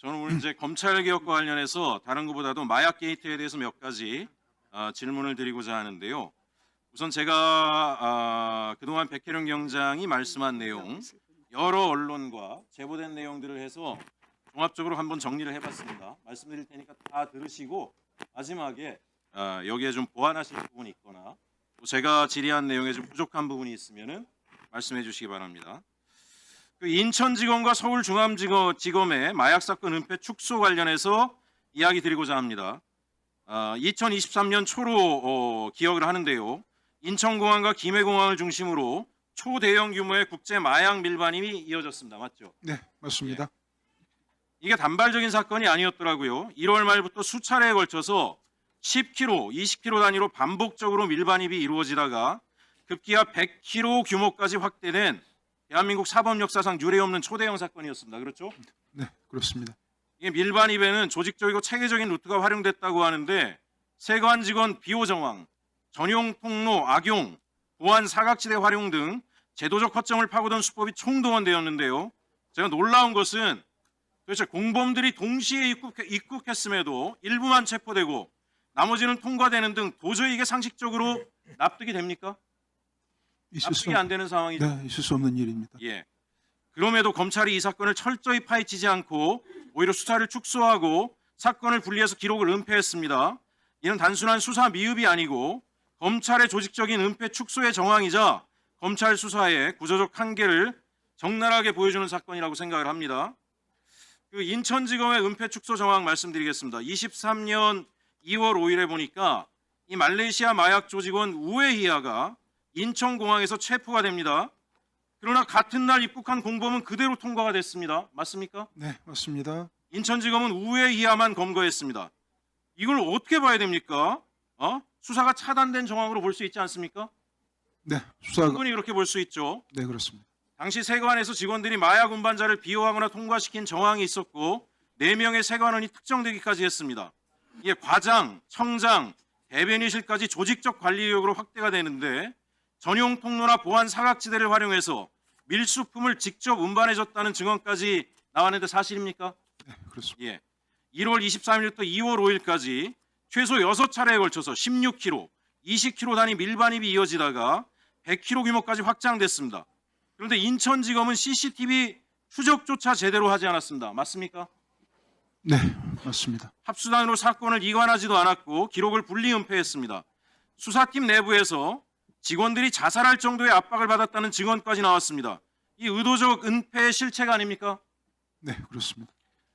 저는 오늘 이제 검찰 개혁과 관련해서 다른 것보다도 마약 게이트에 대해서 몇 가지 질문을 드리고자 하는데요. 우선 제가 그동안 백혜련 경장이 말씀한 내용, 여러 언론과 제보된 내용들을 해서 종합적으로 한번 정리를 해봤습니다. 말씀드릴 테니까 다 들으시고 마지막에 여기에 좀 보완하실 부분이 있거나 또 제가 질의한 내용에 좀 부족한 부분이 있으면은 말씀해 주시기 바랍니다. 그 인천지검과 서울중앙지검의 마약 사건 은폐 축소 관련해서 이야기 드리고자 합니다. 2023년 초로 기억을 하는데요. 인천공항과 김해공항을 중심으로 초대형 규모의 국제 마약 밀반입이 이어졌습니다. 맞죠? 네, 맞습니다. 이게 단발적인 사건이 아니었더라고요. 1월 말부터 수차례에 걸쳐서 10kg, 20kg 단위로 반복적으로 밀반입이 이루어지다가 급기야 100kg 규모까지 확대된 대한민국 사법 역사상 유례없는 초대형 사건이었습니다. 그렇죠? 네, 그렇습니다. 이게 밀반입에는 조직적이고 체계적인 루트가 활용됐다고 하는데 세관 직원 비호 정황, 전용 통로 악용, 보안 사각지대 활용 등 제도적 허점을 파고든 수법이 총동원되었는데요. 제가 놀라운 것은 도대체 공범들이 동시에 입국했음에도 일부만 체포되고 나머지는 통과되는 등 도저히 이게 상식적으로 납득이 됩니까? 납득이 안 되는 상황이죠. 네, 있을 수 없는 일입니다. 예. 그럼에도 검찰이 이 사건을 철저히 파헤치지 않고 오히려 수사를 축소하고 사건을 분리해서 기록을 은폐했습니다. 이는 단순한 수사 미흡이 아니고 검찰의 조직적인 은폐 축소의 정황이자 검찰 수사의 구조적 한계를 적나라하게 보여주는 사건이라고 생각을 합니다. 그 인천지검의 은폐 축소 정황 말씀드리겠습니다. 23년 2월 5일에 보니까 이 말레이시아 마약 조직원 우에히아가 인천공항에서 체포가 됩니다. 그러나 같은 날 입국한 공범은 그대로 통과가 됐습니다. 맞습니까? 네, 맞습니다. 인천지검은 우에히아만 검거했습니다. 이걸 어떻게 봐야 됩니까? 수사가 차단된 정황으로 볼 수 있지 않습니까? 네, 수사가 충분히 그렇게 볼 수 있죠. 네, 그렇습니다. 당시 세관에서 직원들이 마약 운반자를 비호하거나 통과시킨 정황이 있었고 4명의 세관원이 특정되기까지 했습니다. 이게 과장, 청장, 대변인실까지 조직적 관리력으로 확대가 되는데 전용 통로나 보안 사각지대를 활용해서 밀수품을 직접 운반해줬다는 증언까지 나왔는데 사실입니까? 네, 그렇습니다. 예. 1월 23일부터 2월 5일까지 최소 6차례에 걸쳐서 16kg, 20kg 단위 밀반입이 이어지다가 100kg 규모까지 확장됐습니다. 그런데 인천지검은 CCTV 추적조차 제대로 하지 않았습니다. 맞습니까? 네, 맞습니다. 합수단으로 사건을 이관하지도 않았고 기록을 분리 은폐했습니다. 수사팀 내부에서 직원들이 자살할 정도의 압박을 받았다는 증언까지 나왔습니다. 이 의도적 은폐의 실체가 아닙니까? 네, 그렇습니다.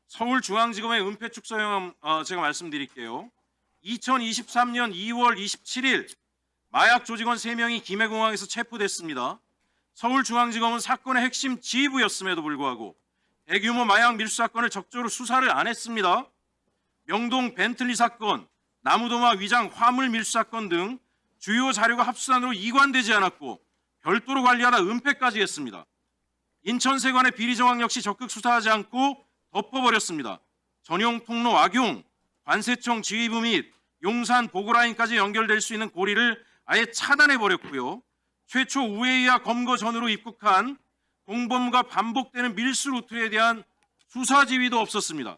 서울중앙지검의 은폐 축소 형황 제가 말씀드릴게요. 2023년 2월 27일 마약 조직원 3명이 김해공항에서 체포됐습니다. 서울중앙지검은 사건의 핵심 지휘부였음에도 불구하고 대규모 마약 밀수 사건을 적극적으로 수사를 안 했습니다. 명동 벤틀리 사건, 나무도마 위장 화물 밀수 사건 등 주요 자료가 합수단으로 이관되지 않았고 별도로 관리하다 은폐까지 했습니다. 인천세관의 비리 정황 역시 적극 수사하지 않고 덮어버렸습니다. 전용 통로 악용, 관세청 지휘부 및 용산 보고라인까지 연결될 수 있는 고리를 아예 차단해버렸고요. 최초 우회이와 검거 전후로 입국한 공범과 반복되는 밀수 루트에 대한 수사 지휘도 없었습니다.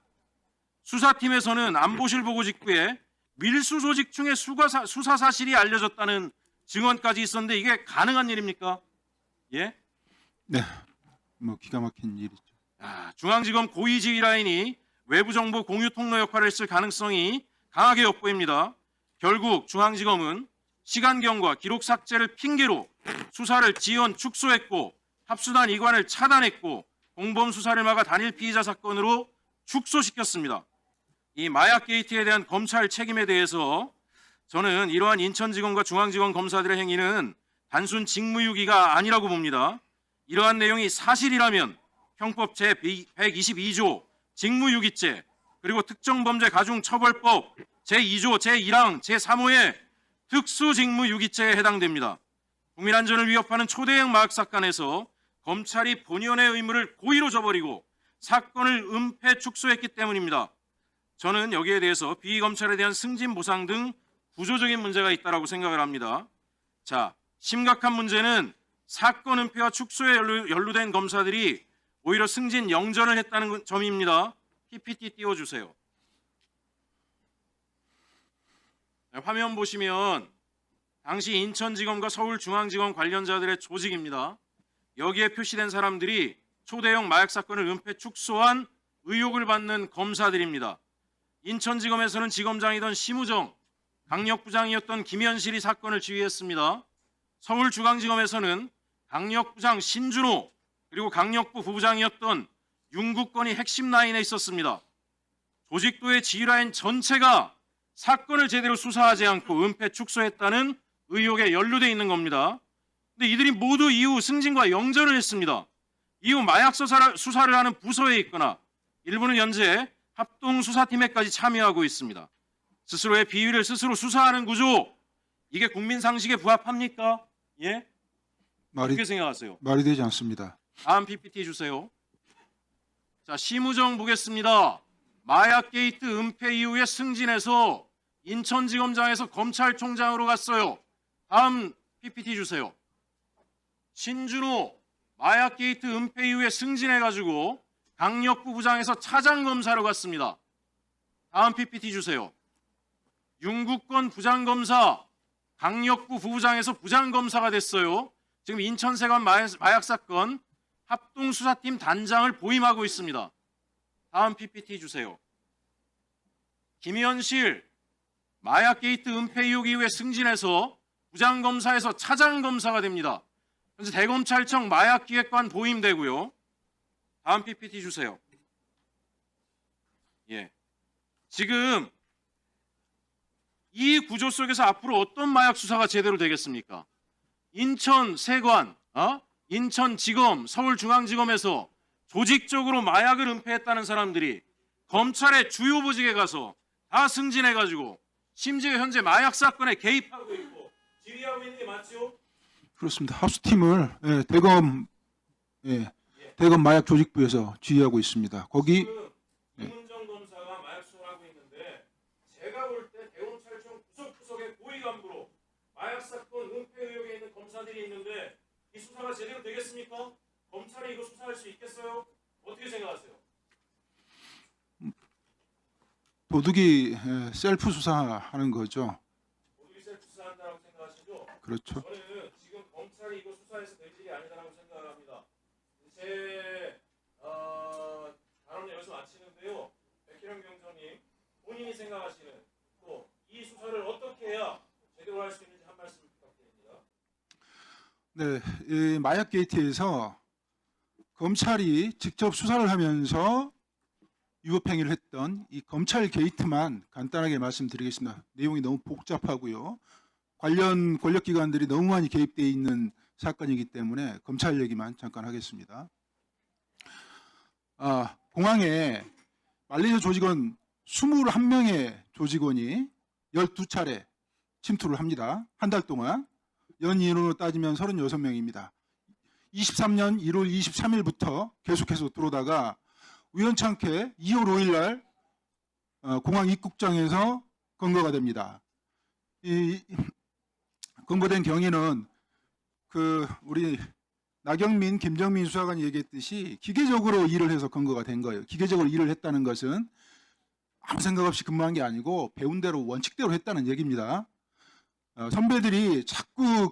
수사팀에서는 안보실 보고 직후에 밀수 조직 중에 수사 사실이 알려졌다는 증언까지 있었는데 이게 가능한 일입니까? 예? 네, 뭐 기가 막힌 일이죠. 중앙지검 고위지휘 라인이 외부 정보 공유 통로 역할을 했을 가능성이 강하게 엿보입니다. 결국 중앙지검은 시간경과 기록 삭제를 핑계로 수사를 지연 축소했고 합수단 이관을 차단했고 공범 수사를 막아 단일 피의자 사건으로 축소시켰습니다. 이 마약 게이트에 대한 검찰 책임에 대해서 저는 이러한 인천지검과 중앙지검 검사들의 행위는 단순 직무유기가 아니라고 봅니다. 이러한 내용이 사실이라면 형법 제122조 직무유기죄 그리고 특정범죄 가중처벌법 제2조 제1항 제3호의 특수직무유기죄에 해당됩니다. 국민안전을 위협하는 초대형 마약 사건에서 검찰이 본연의 의무를 고의로 저버리고 사건을 은폐 축소했기 때문입니다. 저는 여기에 대해서 비검찰에 대한 승진 보상 등 구조적인 문제가 있다고 생각을 합니다. 자, 심각한 문제는 사건 은폐와 축소에 연루된 검사들이 오히려 승진 영전을 했다는 점입니다. PPT 띄워주세요. 네, 화면 보시면 당시 인천지검과 서울중앙지검 관련자들의 조직입니다. 여기에 표시된 사람들이 초대형 마약 사건을 은폐 축소한 의혹을 받는 검사들입니다. 인천지검에서는 지검장이던 심우정, 강력부장이었던 김현실이 사건을 지휘했습니다. 서울중앙지검에서는 강력부장 신준호 그리고 강력부 부부장이었던 윤국건이 핵심 라인에 있었습니다. 조직도의 지휘라인 전체가 사건을 제대로 수사하지 않고 은폐 축소했다는 의혹에 연루돼 있는 겁니다. 근데 이들이 모두 이후 승진과 영전을 했습니다. 이후 마약 수사를 하는 부서에 있거나 일부는 현재 합동수사팀에까지 참여하고 있습니다. 스스로의 비위를 스스로 수사하는 구조, 이게 국민 상식에 부합합니까? 예? 어떻게 생각하세요? 말이 되지 않습니다. 다음 PPT 주세요. 자, 심우정 보겠습니다. 마약 게이트 은폐 이후에 승진해서 인천지검장에서 검찰총장으로 갔어요. 다음 PPT 주세요. 신준호 마약 게이트 은폐 이후에 승진해가지고 강력부 부장에서 차장검사로 갔습니다. 다음 PPT 주세요. 윤국건 부장검사 강력부 부부장에서 부장검사가 됐어요. 지금 인천세관 마약 사건 합동수사팀 단장을 보임하고 있습니다. 다음 PPT 주세요. 김현실 마약 게이트 은폐 의혹 이후에 승진해서 부장검사에서 차장검사가 됩니다. 현재 대검찰청 마약기획관 보임되고요. 다음 PPT 주세요. 예. 지금 이 구조 속에서 앞으로 어떤 마약 수사가 제대로 되겠습니까? 인천세관, 인천지검, 서울중앙지검에서 조직적으로 마약을 은폐했다는 사람들이 검찰의 주요 보직에 가서 다 승진해가지고 심지어 현재 마약 사건에 개입하고 있고 지휘하고 있는 게 맞죠? 그렇습니다. 합수팀을 대검 마약 조직부에서 지휘하고 있습니다. 거기 지금 이문정 검사가 마약 수사를 하고 있는데 제가 볼 때 대검찰청 구석구석의 고위 간부로 마약 사건 은폐 의혹에 있는 검사들이 있는데 이 수사가 제대로 되겠습니까? 검찰이 이거 수사할 수 있겠어요? 어떻게 생각하세요? 도둑이 셀프 수사하는 거죠. 모두 셀프 수사한다고 생각하시죠? 그렇죠. 저는 지금 검찰이 이거 수사해서 될 일이 아니다라고 생각합니다. 제 발언을 여기서 마치는데요. 백희령 경장님 본인이 생각하시는 또 이 수사를 어떻게 해야 제대로 할 수 있는지 한 말씀 부탁드립니다. 네, 이 마약 게이트에서 검찰이 직접 수사를 하면서 위법행위를 했던 이 검찰 게이트만 간단하게 말씀드리겠습니다. 내용이 너무 복잡하고요. 관련 권력기관들이 너무 많이 개입되어 있는 사건이기 때문에 검찰 얘기만 잠깐 하겠습니다. 공항에 말레이시아 조직원 21명의 조직원이 12차례 침투를 합니다. 한 달 동안. 연 인원으로 따지면 36명입니다. 23년 1월 23일부터 계속해서 들어오다가 우연찮게 2월 5일 날 공항 입국장에서 검거가 됩니다. 이 검거된 경위는 우리 나경민, 김정민 수사관이 얘기했듯이 기계적으로 일을 해서 검거가 된 거예요. 기계적으로 일을 했다는 것은 아무 생각 없이 근무한 게 아니고 배운 대로 원칙대로 했다는 얘기입니다. 선배들이 자꾸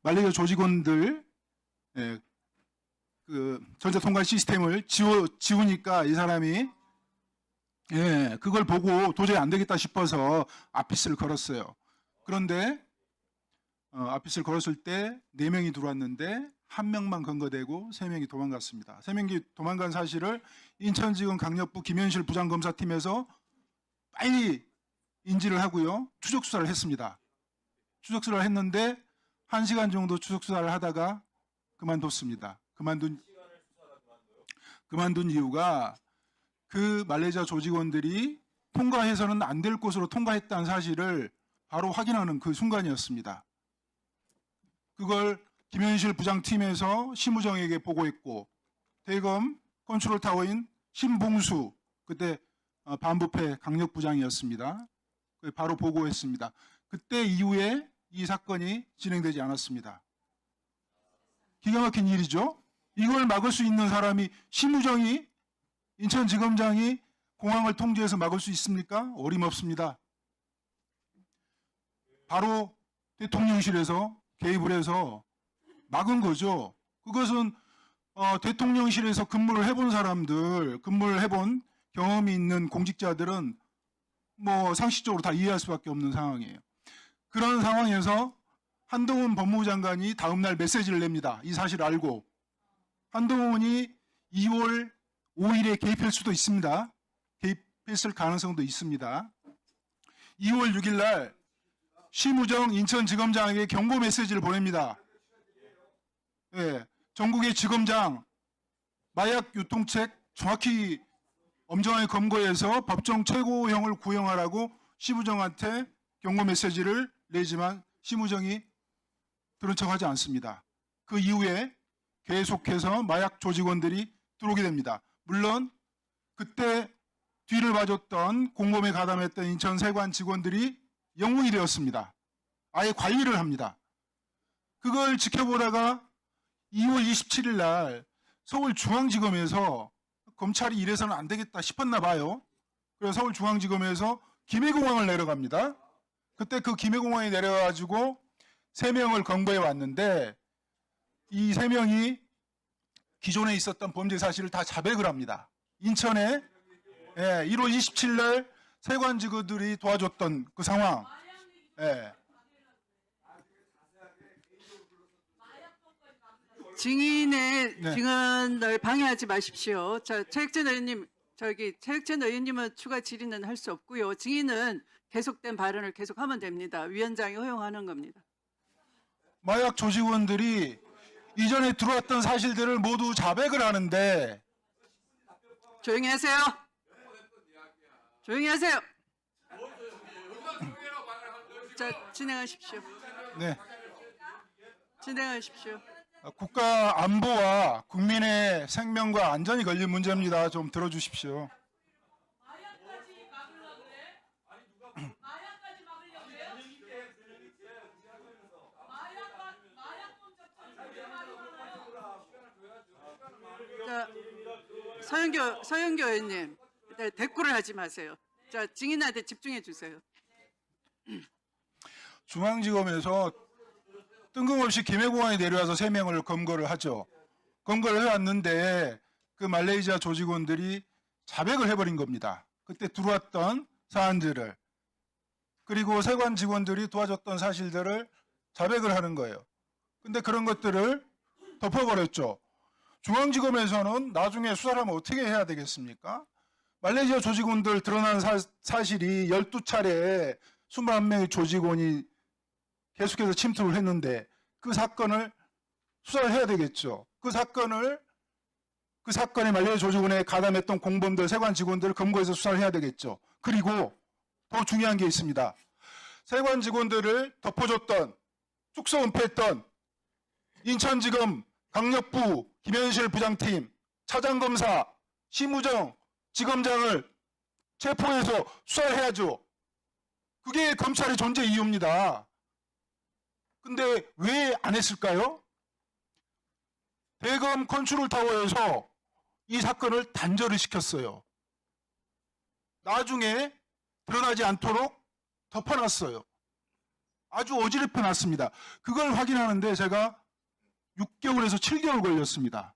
말레이시아 조직원들 전자통관 시스템을 지우니까 이 사람이 그걸 보고 도저히 안 되겠다 싶어서 아피스를 걸었어요. 그런데 아피스를 걸었을 때 4명이 들어왔는데 1명만 검거되고 3명이 도망갔습니다. 3명이 도망간 사실을 인천지검 강력부 김현실 부장검사팀에서 빨리 인지를 하고요. 추적 수사를 했습니다. 추적 수사를 했는데 1시간 정도 추적 수사를 하다가 그만뒀습니다. 그만둔 이유가 그 말레이시아 조직원들이 통과해서는 안 될 곳으로 통과했다는 사실을 바로 확인하는 그 순간이었습니다. 그걸 김현실 부장팀에서 심우정에게 보고했고 대검 컨트롤타워인 신봉수 그때 반부패 강력부장이었습니다. 바로 보고했습니다. 그때 이후에 이 사건이 진행되지 않았습니다. 기가 막힌 일이죠. 이걸 막을 수 있는 사람이 심우정이 인천지검장이 공항을 통제해서 막을 수 있습니까? 어림없습니다. 바로 대통령실에서 개입을 해서 막은 거죠. 그것은 대통령실에서 근무를 해본 사람들, 근무를 해본 경험이 있는 공직자들은 뭐 상식적으로 다 이해할 수밖에 없는 상황이에요. 그런 상황에서 한동훈 법무부 장관이 다음날 메시지를 냅니다. 이 사실을 알고. 한동훈이 2월 5일에 개입할 수도 있습니다. 개입했을 가능성도 있습니다. 2월 6일 날 심우정 인천지검장에게 경고 메시지를 보냅니다. 예, 전국의 지검장 마약 유통책 정확히 엄정하게 검거해서 법정 최고형을 구형하라고 심우정한테 경고 메시지를 내지만 심우정이 들은 척하지 않습니다. 그 이후에 계속해서 마약 조직원들이 들어오게 됩니다. 물론 그때 뒤를 봐줬던 공범에 가담했던 인천 세관 직원들이 영웅이 되었습니다. 아예 관리를 합니다. 그걸 지켜보다가 2월 27일 날 서울중앙지검에서 검찰이 이래서는 안 되겠다 싶었나 봐요. 그래서 서울중앙지검에서 김해공항을 내려갑니다. 그때 그 김해공항에 내려가지고 3명을 검거해 왔는데 이 3명이 기존에 있었던 범죄 사실을 다 자백을 합니다. 인천에 1월 27일 날 세관 직원들이 도와줬던 그 상황. 증인의 네. 증언을 방해하지 마십시오. 최혁진 의원님, 최혁진 의원님은 추가 질의는 할 수 없고요. 증인은 계속된 발언을 계속하면 됩니다. 위원장이 허용하는 겁니다. 마약 조직원들이 이전에 들어왔던 사실들을 모두 자백을 하는데 조용히 하세요. 조용히 하세요. 자, 진행하십시오. 네, 진행하십시오. 국가 안보와 국민의 생명과 안전이 걸린 문제입니다. 좀 들어주십시오. 자, 서영교 의원님, 대꾸를 하지 마세요. 자, 증인한테 집중해 주세요. 중앙지검에서 뜬금없이 김해공항에 내려와서 3명을 검거를 하죠. 검거를 해왔는데 그 말레이시아 조직원들이 자백을 해버린 겁니다. 그때 들어왔던 사안들을. 그리고 세관 직원들이 도와줬던 사실들을 자백을 하는 거예요. 근데 그런 것들을 덮어버렸죠. 중앙지검에서는 나중에 수사를 하면 어떻게 해야 되겠습니까? 말레이시아 조직원들 드러난 사실이 12차례 21명의 조직원이 계속해서 침투를 했는데 그 사건을 수사를 해야 되겠죠. 그 사건에 말레이시아 조직원에 가담했던 공범들, 세관 직원들을 검거해서 수사를 해야 되겠죠. 그리고 더 중요한 게 있습니다. 세관 직원들을 덮어줬던, 축소 은폐했던 인천지검 강력부 김현실 부장팀, 차장검사, 심우정 지검장을 체포해서 수사를 해야죠. 그게 검찰의 존재 이유입니다. 근데 왜 안 했을까요? 대검 컨트롤타워에서 이 사건을 단절을 시켰어요. 나중에 드러나지 않도록 덮어놨어요. 아주 어지럽혀 놨습니다. 그걸 확인하는데 제가 6개월에서 7개월 걸렸습니다.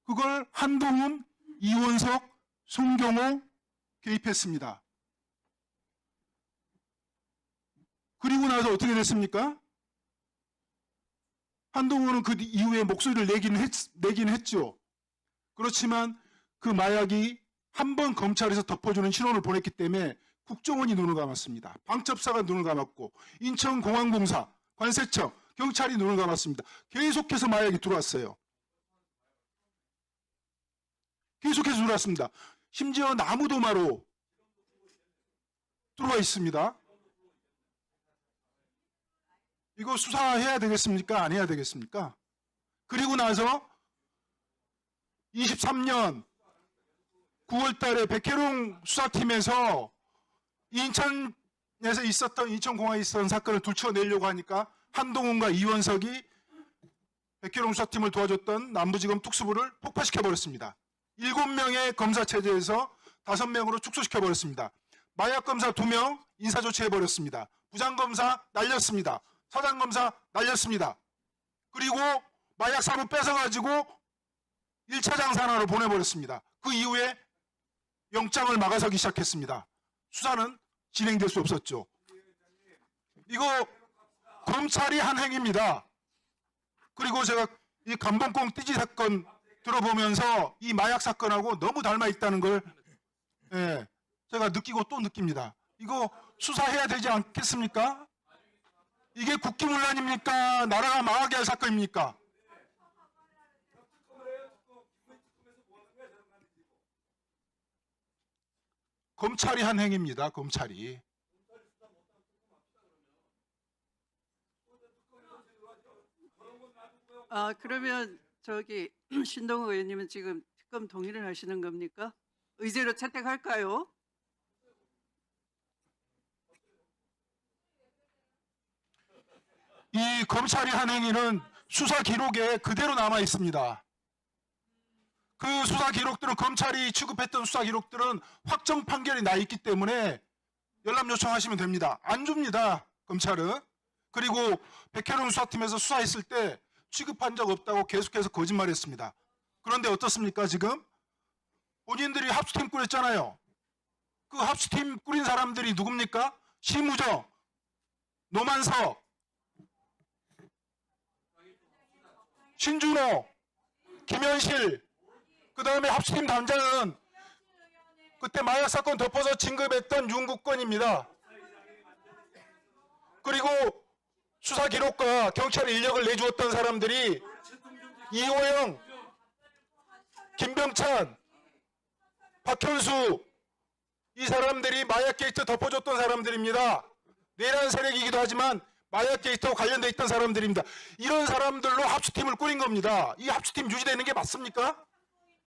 그걸 한동훈, 이원석, 송경호 개입했습니다. 그리고 나서 어떻게 됐습니까? 한동훈은 그 이후에 목소리를 내긴 했죠. 그렇지만 그 마약이 한 번 검찰에서 덮어주는 신호를 보냈기 때문에 국정원이 눈을 감았습니다. 방첩사가 눈을 감았고 인천공항공사, 관세청, 경찰이 눈을 감았습니다. 계속해서 마약이 들어왔어요. 계속해서 들어왔습니다. 심지어 나무도마로 들어와 있습니다. 이거 수사해야 되겠습니까? 안 해야 되겠습니까? 그리고 나서 23년 9월 달에 백혜룡 수사팀에서 인천에서 있었던, 인천공항에 있었던 사건을 들춰내려고 하니까 한동훈과 이원석이 백혜룡 수사팀을 도와줬던 남부지검 특수부를 폭파시켜버렸습니다. 7명의 검사 체제에서 5명으로 축소시켜 버렸습니다. 마약 검사 2명 인사 조치해 버렸습니다. 부장 검사 날렸습니다. 사장 검사 날렸습니다. 그리고 마약 사부 뺏어 가지고 1차 장사하러 보내 버렸습니다. 그 이후에 영장을 막아서기 시작했습니다. 수사는 진행될 수 없었죠. 이거 검찰이 한 행위입니다. 그리고 제가 이 감봉콩 띠지 사건 들어보면서 이 마약 사건하고 너무 닮아 있다는 걸 제가 느끼고 또 느낍니다. 이거 수사해야 되지 않겠습니까? 이게 국기문란입니까? 나라가 망하게 할 사건입니까? 검찰이 한 행위입니다. 검찰이. 아, 그러면 저기 신동욱 의원님은 지금 특검 동의를 하시는 겁니까? 의제로 채택할까요? 이 검찰이 한 행위는 수사 기록에 그대로 남아 있습니다. 그 수사 기록들은 검찰이 취급했던 수사 기록들은 확정 판결이 나 있기 때문에 열람 요청하시면 됩니다. 안 줍니다. 검찰은. 그리고 백혜룡 수사팀에서 수사했을 때 취급한 적 없다고 계속해서 거짓말했습니다. 그런데 어떻습니까 지금? 본인들이 합수팀 꾸렸잖아요. 그 합수팀 꾸린 사람들이 누굽니까? 심우정, 노만석, 신준호, 김현실, 그 다음에 합수팀 단장은 그때 마약 사건 덮어서 진급했던 윤국권입니다. 그리고 수사 기록과 경찰의 인력을 내주었던 사람들이 이호영, 김병찬, 박현수, 이 사람들이 마약 게이트 덮어줬던 사람들입니다. 내란 세력이기도 하지만 마약 게이트와 관련돼 있던 사람들입니다. 이런 사람들로 합수팀을 꾸린 겁니다. 이 합수팀 유지되는 게 맞습니까?